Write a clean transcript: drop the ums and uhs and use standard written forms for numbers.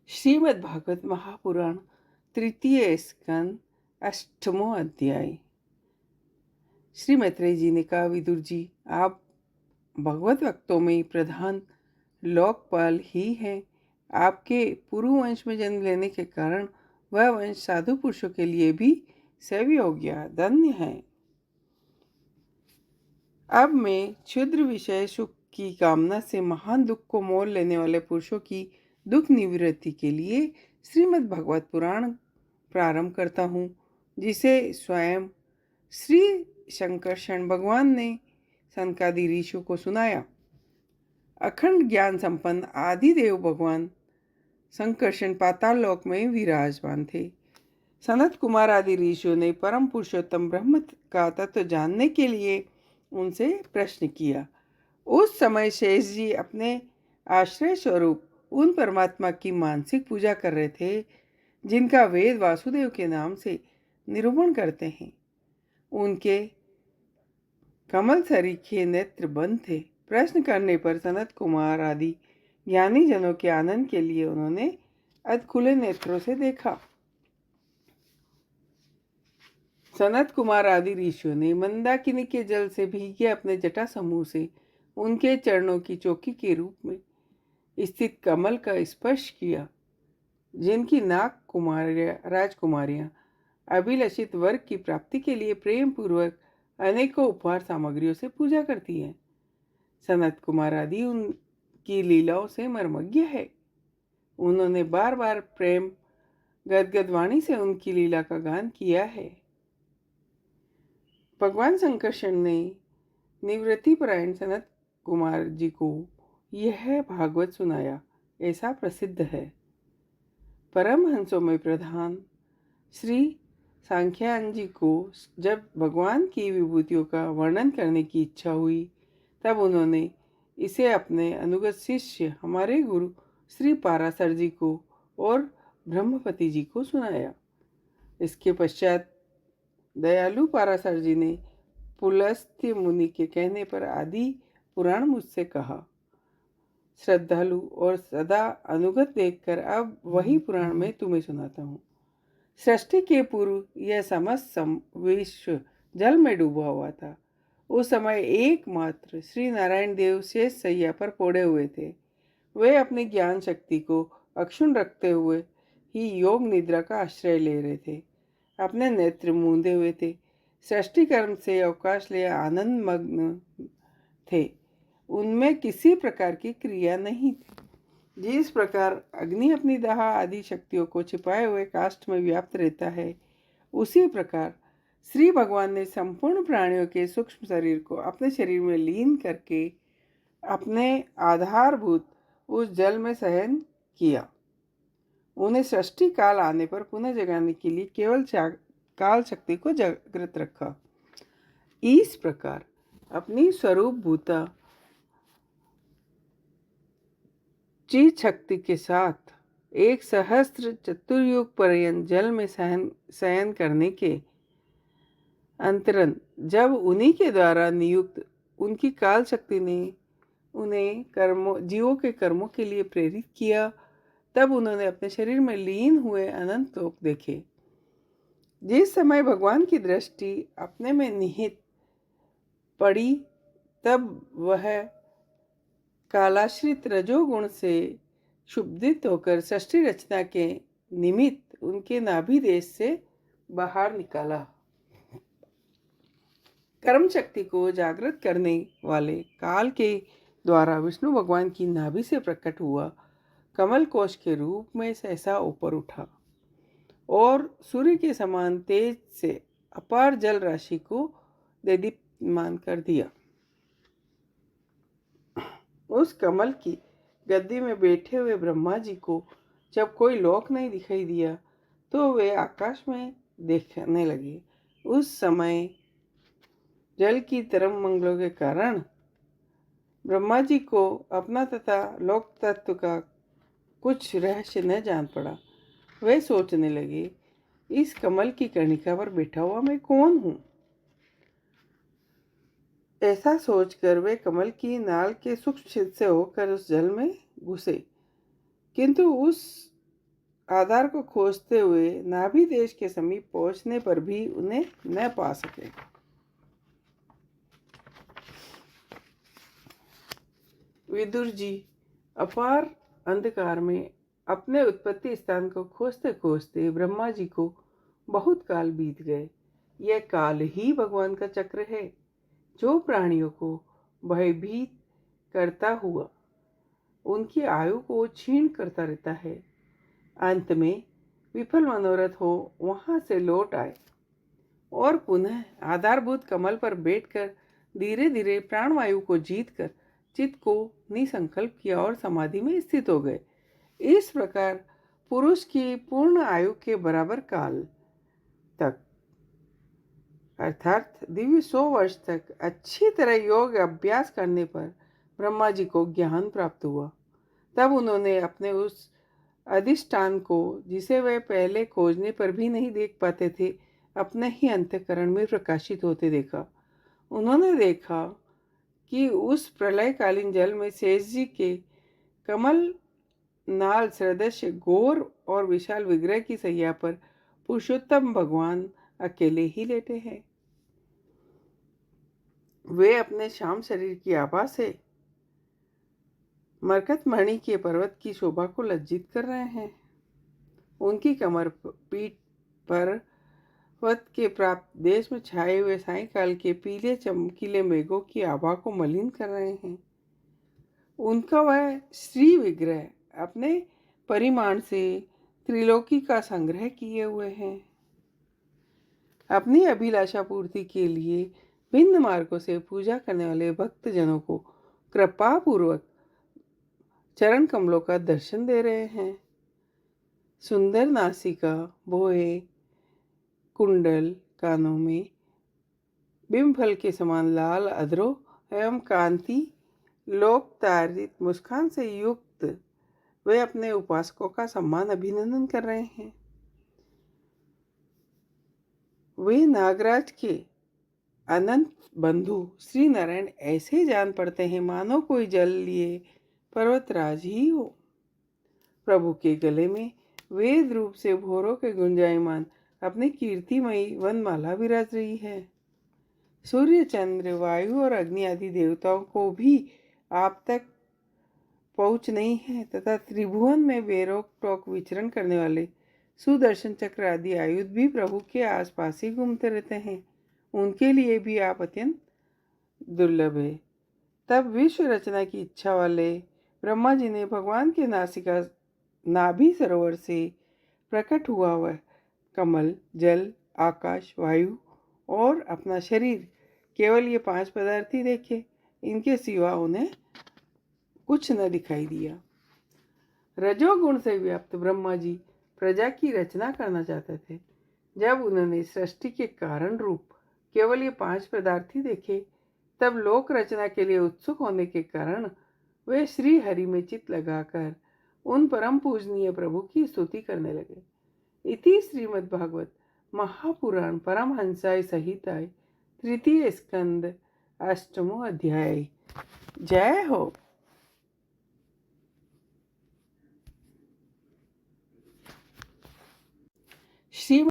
श्रीमद् भागवत महापुराण तृतीय स्कंद अष्टमो अध्याय। श्री मैत्रेय जी ने कहा, विदुर जी, आप भगवत भक्तों में प्रधान लोकपाल ही हैं। आपके पूर्व वंश में जन्म लेने के कारण वह वंश साधु पुरुषों के लिए भी सेवयोग्य धन्य है। अब मैं क्षुद्र विषय सुख की कामना से महान दुख को मोल लेने वाले पुरुषों की दुख निवृत्ति के लिए श्रीमद् भागवत पुराण प्रारंभ करता हूँ, जिसे स्वयं श्री शंकरषण भगवान ने सनकादि ऋषियों को सुनाया। अखंड ज्ञान संपन्न आदिदेव भगवान संकर्षण पाताल लोक में विराजमान थे। सनत कुमार आदि ऋषियों ने परम पुरुषोत्तम ब्रह्म का तत्व जानने के लिए उनसे प्रश्न किया। उस समय शेष जी अपने आश्रय स्वरूप उन परमात्मा की मानसिक पूजा कर रहे थे, जिनका वेद वासुदेव के नाम से निरूपण करते हैं। उनके कमल सरीखे नेत्र बंद थे। प्रश्न करने पर सनत कुमार आदि ज्ञानी जनों के आनंद के लिए उन्होंने अध खुले नेत्रों से देखा। सनत कुमार आदि ऋषियों ने मंदाकिनी के जल से भीगे अपने जटा समूह से उनके चरणों की चौकी के रूप में स्थित कमल का स्पर्श किया, जिनकी नाग राजकुमारियां अभिलषित वर्ग की प्राप्ति के लिए प्रेम पूर्वक अनेकों उपहार सामग्रियों से पूजा करती हैं। सनत कुमार आदि उनकी लीलाओं से मर्मज्ञ है। उन्होंने बार बार प्रेम गदगद वाणी से उनकी लीला का गान किया है। भगवान संकर्षण ने निवृत्ति परायण सनत कुमार जी को यह भागवत सुनाया, ऐसा प्रसिद्ध है। परमहंसों में प्रधान श्री सांख्यायन जी को जब भगवान की विभूतियों का वर्णन करने की इच्छा हुई, तब उन्होंने इसे अपने अनुगत शिष्य हमारे गुरु श्री पाराशर जी को और ब्रह्मपति जी को सुनाया। इसके पश्चात दयालु पाराशर जी ने पुलस्त्य मुनि के कहने पर आदि पुराण मुझसे कहा। श्रद्धालु और सदा अनुगत देखकर अब वही पुराण मैं तुम्हें सुनाता हूँ। सृष्टि के पूर्व यह समस्त विश्व जल में डूबा हुआ था। उस समय एकमात्र श्री नारायण देव शेष सैया पर पड़े हुए थे। वे अपनी ज्ञान शक्ति को अक्षुण रखते हुए ही योग निद्रा का आश्रय ले रहे थे। अपने नेत्र मूंदे हुए थे। सृष्टि कर्म से अवकाश ले आनंद मग्न थे। उनमें किसी प्रकार की क्रिया नहीं थी। जिस प्रकार अग्नि अपनी दाह आदि शक्तियों को छिपाए हुए काष्ठ में व्याप्त रहता है, उसी प्रकार श्री भगवान ने संपूर्ण प्राणियों के सूक्ष्म शरीर को अपने शरीर में लीन करके अपने आधारभूत उस जल में शयन किया। उन्हें सृष्टि काल आने पर पुनः जगाने के लिए केवल काल शक्ति को जागृत रखा। इस प्रकार अपनी स्वरूप भूता चित शक्ति के साथ एक सहस्त्र चतुर्युग पर्यंत जल में शयन करने के अंतरन जब उन्हीं के द्वारा नियुक्त उनकी काल शक्ति ने उन्हें जीवों के कर्मों के लिए प्रेरित किया, तब उन्होंने अपने शरीर में लीन हुए अनंत लोक देखे। जिस समय भगवान की दृष्टि अपने में निहित पड़ी, तब वह कालाश्रित रजोगुण से क्षुब्धित होकर सृष्टि रचना के निमित्त उनके नाभि देश से बाहर निकाला। कर्म शक्ति को जागृत करने वाले काल के द्वारा विष्णु भगवान की नाभि से प्रकट हुआ कमल कोश के रूप में सहसा ऊपर उठा और सूर्य के समान तेज से अपार जल राशि को देदीप्यमान कर दिया। उस कमल की गद्दी में बैठे हुए ब्रह्मा जी को जब कोई लोक नहीं दिखाई दिया, तो वे आकाश में देखने लगे। उस समय जल की तरंग मंगलों के कारण ब्रह्मा जी को अपना तथा लोक तत्व का कुछ रहस्य न जान पड़ा। वे सोचने लगे, इस कमल की कर्णिका पर बैठा हुआ मैं कौन हूं? ऐसा सोचकर वे कमल की नाल के सूक्ष्म छिद्र से होकर उस जल में घुसे, किंतु उस आधार को खोजते हुए नाभि देश के समीप पहुंचने पर भी उन्हें न पा सके। विदुर जी अपार अंधकार में अपने उत्पत्ति स्थान को खोजते खोजते ब्रह्मा जी को बहुत काल बीत गए। यह काल ही भगवान का चक्र है जो प्राणियों को भयभीत करता हुआ उनकी आयु को क्षीण करता रहता है। अंत में विफल मनोरथ हो वहां से लौट आए और पुनः आधारभूत कमल पर बैठकर धीरे धीरे प्राणवायु को जीतकर चित्त को निसंकल्प किया और समाधि में स्थित हो गए। इस प्रकार पुरुष की पूर्ण आयु के बराबर काल तक अर्थात दिव्य 100 वर्ष तक अच्छी तरह योग अभ्यास करने पर ब्रह्मा जी को ज्ञान प्राप्त हुआ। तब उन्होंने अपने उस अधिष्ठान को जिसे वे पहले खोजने पर भी नहीं देख पाते थे अपने ही अंतःकरण में प्रकाशित होते देखा। उन्होंने देखा कि उस प्रलयकालीन जल में शेष जी के कमल नाल सदृश्य घोर और विशाल विग्रह की सैया पर पुरुषोत्तम भगवान अकेले ही लेटे हैं। वे अपने श्याम शरीर की आभा से मरकतमणि के पर्वत की शोभा को लज्जित कर रहे हैं। उनकी कमर पीठ पर पर्वत के प्राप्त देश में छाए हुए सायंकाल के पीले चमकीले मेघों की आभा को मलिन कर रहे हैं। उनका वह श्री विग्रह अपने परिमाण से त्रिलोकी का संग्रह किए हुए हैं। अपनी अभिलाषा पूर्ति के लिए भिन्न मार्गों से पूजा करने वाले भक्त जनों को कृपा पूर्वक चरण कमलों का दर्शन दे रहे हैं। सुंदर नासिका, भौहें, कुंडल, कानों में बिंबफल के समान लाल अधरों एवं कांति लोक तारित मुस्कान से युक्त वे अपने उपासकों का सम्मान अभिनंदन कर रहे हैं। वे नागराज के अनंत बंधु श्री नारायण ऐसे जान पड़ते हैं मानो कोई जल लिए पर्वतराज ही हो। प्रभु के गले में वेद रूप से भोरों के गुंजायमान अपनी कीर्तिमयी वनमाला विराज रही है। सूर्य, चंद्र, वायु और अग्नि आदि देवताओं को भी आप तक पहुंच नहीं है तथा त्रिभुवन में बेरोक टोक विचरण करने वाले सुदर्शन चक्र आदि आयुध भी प्रभु के आसपास ही घूमते रहते हैं। उनके लिए भी आप अत्यंत दुर्लभ है। तब विश्व रचना की इच्छा वाले ब्रह्मा जी ने भगवान के नासिका नाभि सरोवर से प्रकट हुआ वह कमल, जल, आकाश, वायु और अपना शरीर केवल ये 5 पदार्थ ही देखे। इनके सिवा उन्हें कुछ न दिखाई दिया। रजोगुण से व्याप्त ब्रह्मा जी प्रजा की रचना करना चाहते थे। जब उन्होंने सृष्टि के कारण रूप केवल ये 5 पदार्थ ही देखे तब लोक रचना के लिए उत्सुक होने के कारण वे श्री हरि में चित्त लगाकर उन परम पूजनीय प्रभु की स्तुति करने लगे। इति श्रीमद्भागवत महापुराण परमहंसाय संहिताय तृतीय स्कंद अष्टमो अध्याय। जय हो। श्री